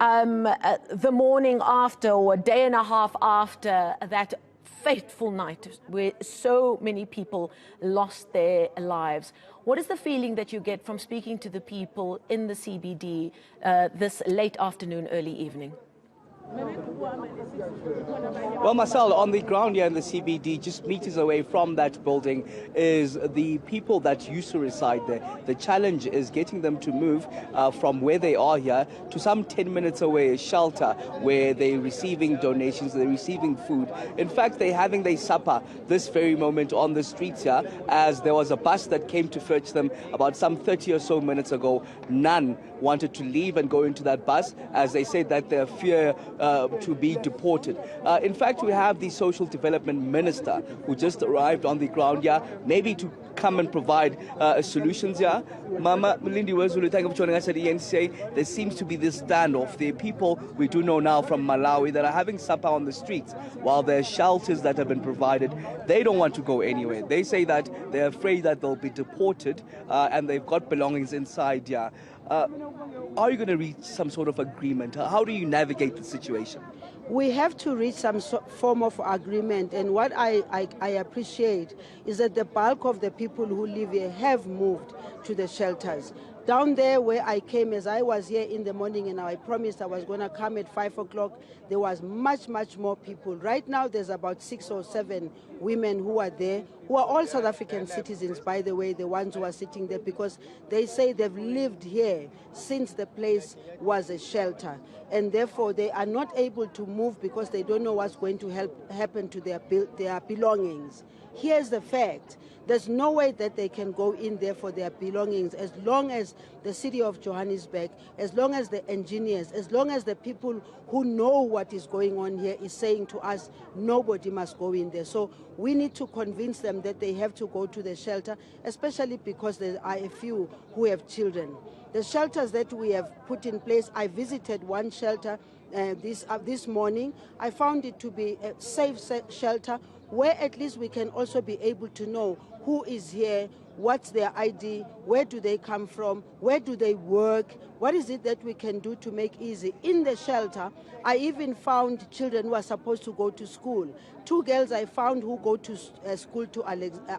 the morning after, or a day and a half after that fateful night where so many people lost their lives. What is the feeling that you get from speaking to the people in the CBD this late afternoon, early evening? Well, Marcel, on the ground here in the CBD, just meters away from that building, is the people that used to reside there. The challenge is getting them to move from where they are here to some 10 minutes away, a shelter where they're receiving donations, they're receiving food. In fact, they're having their supper this very moment on the streets here, as there was a bus that came to fetch them about some 30 or so minutes ago. None wanted to leave and go into that bus, as they said that they fear to be deported. In fact, we have the Social Development Minister who just arrived on the ground here, maybe to come and provide solutions here. Mama Mlindi Wezulu, thank you for joining us at eNCA. There seems to be this standoff. There are people we do know now from Malawi that are having supper on the streets, while there are shelters that have been provided. They don't want to go anywhere. They say that they're afraid that they'll be deported and they've got belongings inside here. Are you going to reach some sort of agreement? How do you navigate the situation? We have to reach some form of agreement, and what I appreciate is that the bulk of the people who live here have moved to the shelters. Down there where I came, as I was here in the morning and I promised I was going to come at 5 o'clock, there was much more people. Right now there's about 6 or 7 women who are there, who are all South African citizens, by the way, the ones who are sitting there, because they say they've lived here since the place was a shelter, and therefore they are not able to move because they don't know what's going to happen to their belongings. Here's the fact. There's no way that they can go in there for their belongings as long as the city of Johannesburg, as long as the engineers, as long as the people who know what is going on here is saying to us, nobody must go in there. So we need to convince them that they have to go to the shelter, especially because there are a few who have children. The shelters that we have put in place, I visited one shelter this morning. I found it to be a safe shelter where at least we can also be able to know who is here, what's their ID, where do they come from, where do they work, what is it that we can do to make easy. In the shelter, I even found children who are supposed to go to school. 2 girls I found who go to school to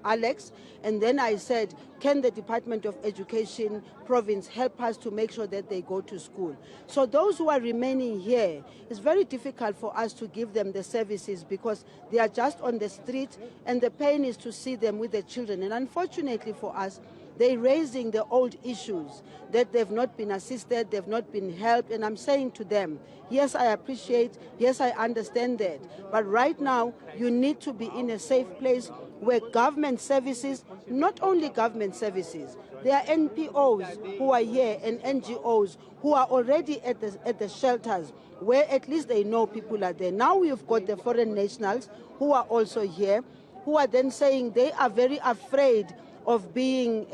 Alex, and then I said, can the Department of Education province help us to make sure that they go to school? So those who are remaining here, it's very difficult for us to give them the services because they are just on the street, and the pain is to see them with the children. And unfortunately for us, they're raising the old issues, that they've not been assisted, they've not been helped, and I'm saying to them, yes, I appreciate, yes, I understand that, but right now you need to be in a safe place where government services, not only government services, there are NPOs who are here and NGOs who are already at the shelters where at least they know people are there. Now we've got the foreign nationals who are also here, who are then saying they are very afraid of being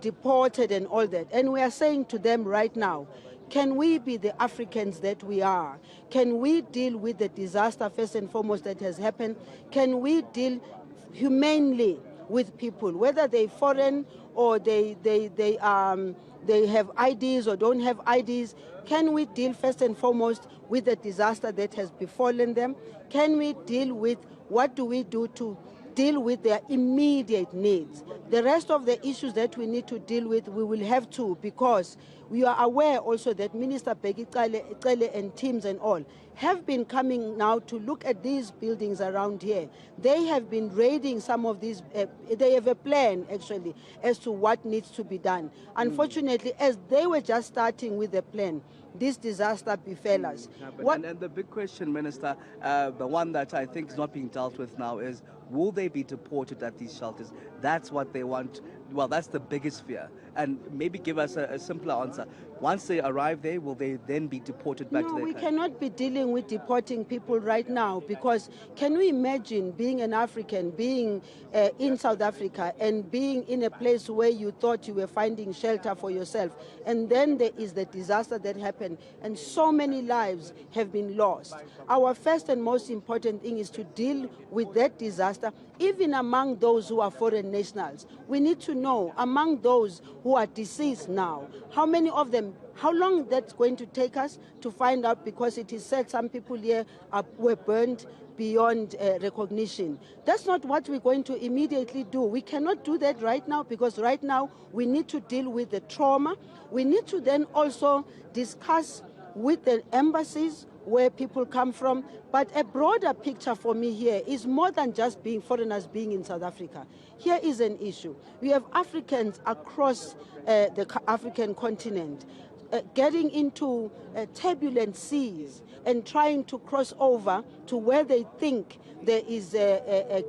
deported and all that. And we are saying to them right now, can we be the Africans that we are? Can we deal with the disaster first and foremost that has happened? Can we deal humanely with people, whether they're foreign or they have IDs or don't have IDs? Can we deal first and foremost with the disaster that has befallen them? Can we deal with what do we do to deal with their immediate needs? The rest of the issues that we need to deal with, we will have to, because we are aware also that Minister Begicale and teams and all have been coming now to look at these buildings around here. They have been raiding some of these, they have a plan actually as to what needs to be done. Unfortunately, as they were just starting with the plan, this disaster befell us. And the big question, Minister, the one that I think is not being dealt with now is, will they be deported at these shelters? That's what they want. Well, that's the biggest fear. And maybe give us a simpler answer. Once they arrive there, will they then be deported back to their country? No, we cannot be dealing with deporting people right now, because can we imagine being an African, being in South Africa and being in a place where you thought you were finding shelter for yourself, and then there is the disaster that happened and so many lives have been lost. Our first and most important thing is to deal with that disaster, even among those who are foreign nationals. We need to know among those who who are deceased now. How many of them, how long that's going to take us to find out, because it is said some people here were burned beyond recognition. That's not what we're going to immediately do. We cannot do that right now, because right now we need to deal with the trauma. We need to then also discuss with the embassies where people come from. But a broader picture for me here is more than just being foreigners being in South Africa. Here is an issue. We have Africans across the African continent getting into turbulent seas and trying to cross over to where they think there is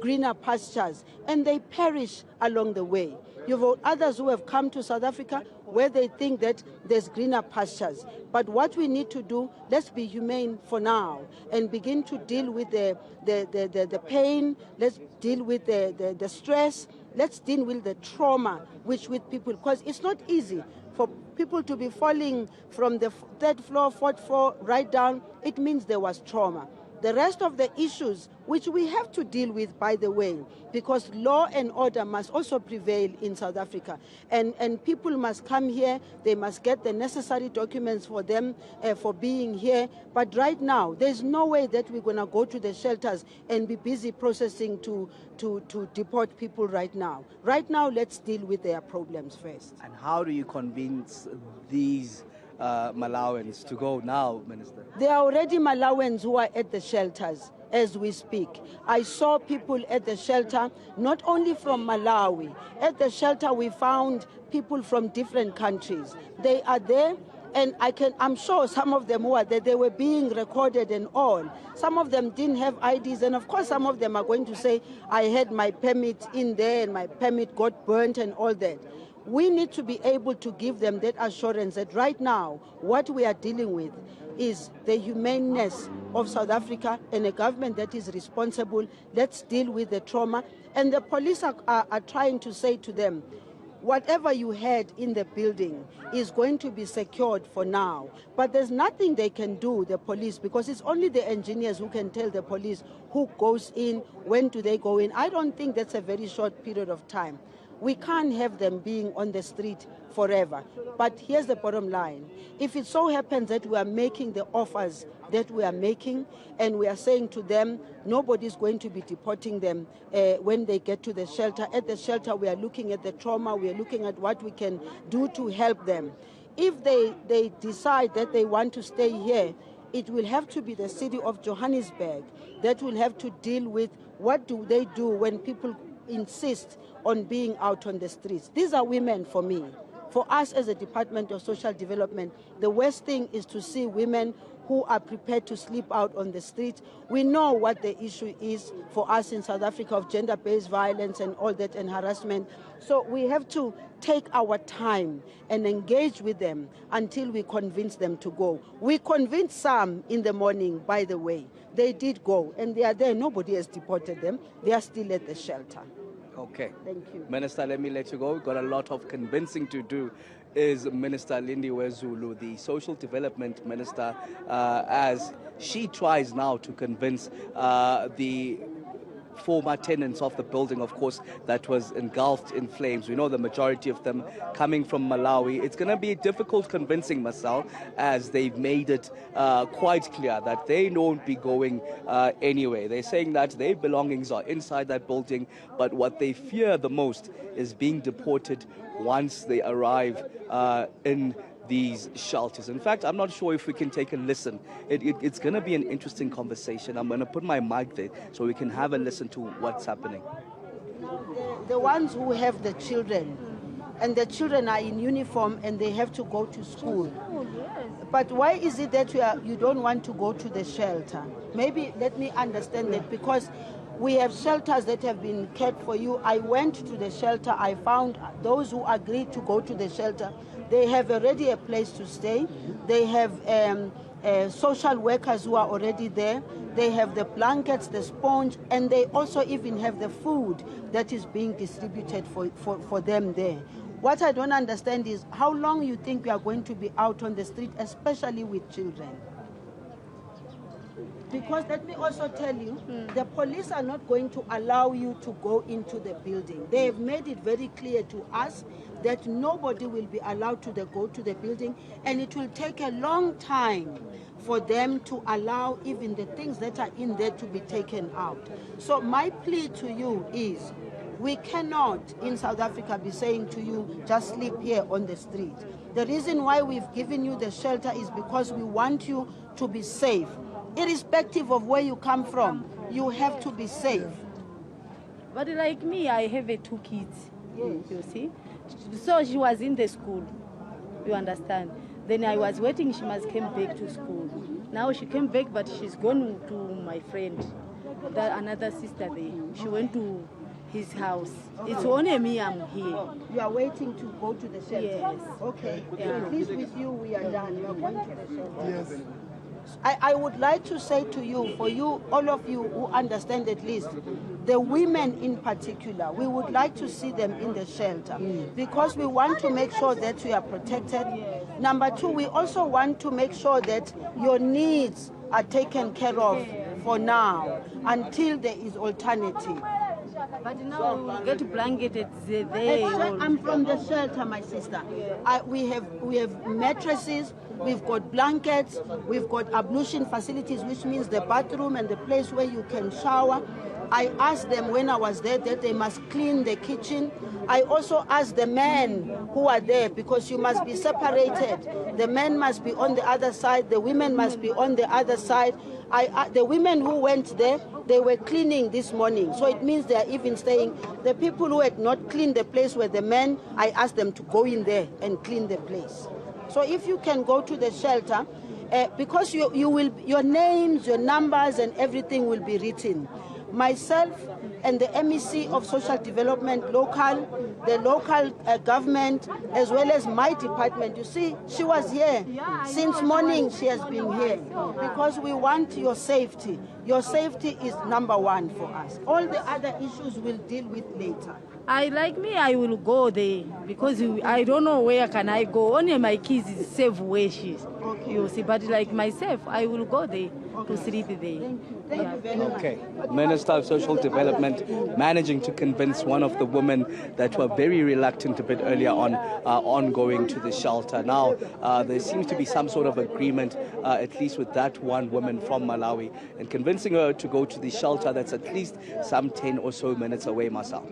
greener pastures, and they perish along the way. You've got others who have come to South Africa where they think that there's greener pastures. But what we need to do, let's be humane for now and begin to deal with the pain, let's deal with the stress, let's deal with the trauma which with people, because it's not easy for people to be falling from the third floor, fourth floor, right down. It means there was trauma. The rest of the issues, which we have to deal with, by the way, because law and order must also prevail in South Africa. And people must come here, they must get the necessary documents for them for being here. But right now, there's no way that we're going to go to the shelters and be busy processing to deport people right now. Right now, let's deal with their problems first. And how do you convince these Malawans to go now, Minister? There are already Malawans who are at the shelters as we speak. I saw people at the shelter, not only from Malawi. At the shelter, we found people from different countries. They are there, and I'm sure some of them who are there, they were being recorded and all. Some of them didn't have IDs, and of course some of them are going to say, I had my permit in there and my permit got burnt and all that. We need to be able to give them that assurance that right now, what we are dealing with is the humaneness of South Africa and a government that is responsible. Let's deal with the trauma. And the police are trying to say to them, whatever you had in the building is going to be secured for now. But there's nothing they can do, the police, because it's only the engineers who can tell the police who goes in, when do they go in. I don't think that's a very short period of time. We can't have them being on the street forever. But here's the bottom line. If it so happens that we are making the offers that we are making, and we are saying to them, nobody's going to be deporting them when they get to the shelter. At the shelter, we are looking at the trauma, we are looking at what we can do to help them. If they decide that they want to stay here, it will have to be the city of Johannesburg that will have to deal with what do they do when people insist on being out on the streets. These are women for me. For us as a Department of Social Development, the worst thing is to see women who are prepared to sleep out on the street. We know what the issue is for us in South Africa of gender-based violence and all that and harassment. So we have to take our time and engage with them until we convince them to go. We convinced some in the morning, by the way. They did go, and they are there. Nobody has deported them. They are still at the shelter. Okay. Thank you. Minister, let me let you go. We've got a lot of convincing to do. Is Minister Lindiwe Zulu, the Social Development Minister, as she tries now to convince the former tenants of the building, of course, that was engulfed in flames. We know the majority of them coming from Malawi. It's going to be difficult convincing, Marcel, as they've made it quite clear that they won't be going anyway. They're saying that their belongings are inside that building, but what they fear the most is being deported once they arrive in these shelters. In fact, I'm not sure if we can take a listen. It's going to be an interesting conversation. I'm going to put my mic there so we can have a listen to what's happening. The ones who have the children, and the children are in uniform and they have to go to school. But why is it that you don't want to go to the shelter? Maybe let me understand that, because we have shelters that have been kept for you. I went to the shelter. I found those who agreed to go to the shelter. They have already a place to stay. They have social workers who are already there. They have the blankets, the sponge, and they also even have the food that is being distributed for them there. What I don't understand is how long you think we are going to be out on the street, especially with children. Because let me also tell you, the police are not going to allow you to go into the building. They have made it very clear to us that nobody will be allowed to go to the building, and it will take a long time for them to allow even the things that are in there to be taken out. So my plea to you is, we cannot in South Africa be saying to you, just sleep here on the street. The reason why we've given you the shelter is because we want you to be safe. Irrespective of where you come from, you have to be safe. But like me, I have 2 kids, Yes. you see. So she was in the school, you understand. Then I was waiting, she must come back to school. Now she came back, but she's gone to my friend, another sister there. She went to his house. It's only me, I'm here. You are waiting to go to the shelter? Yes. Okay. Yeah. At least with you, we are done. We are going to the shelter. Yes. I would like to say to you, for you, all of you who understand at least, the women in particular, we would like to see them in the shelter because we want to make sure that you are protected. Number 2, we also want to make sure that your needs are taken care of for now until there is alternative. But now we will get blanketed there. I'm from the shelter, my sister. We have mattresses, we've got blankets, we've got ablution facilities, which means the bathroom and the place where you can shower. I asked them when I was there that they must clean the kitchen. I also asked the men who are there, because you must be separated. The men must be on the other side, the women must be on the other side. The women who went there, they were cleaning this morning, so it means they are even staying. The people who had not cleaned the place were the men. I asked them to go in there and clean the place. So if you can go to the shelter, because your names, your numbers and everything will be written. Myself and the MEC of Social Development the local government, as well as my department. You see, she was here. Since morning she has been here because we want your safety. Your safety is number 1 for us. All the other issues we'll deal with later. I will go there because I don't know where can I go. Only my kids is safe where she is. Okay. You see, but like myself, I will go there to sleep there. Thank you. Thank you very much. Okay. Minister of Social Development managing to convince one of the women that were very reluctant a bit earlier on going to the shelter. Now, there seems to be some sort of agreement, at least with that one woman from Malawi, and convincing her to go to the shelter that's at least some 10 or so minutes away, Marcel.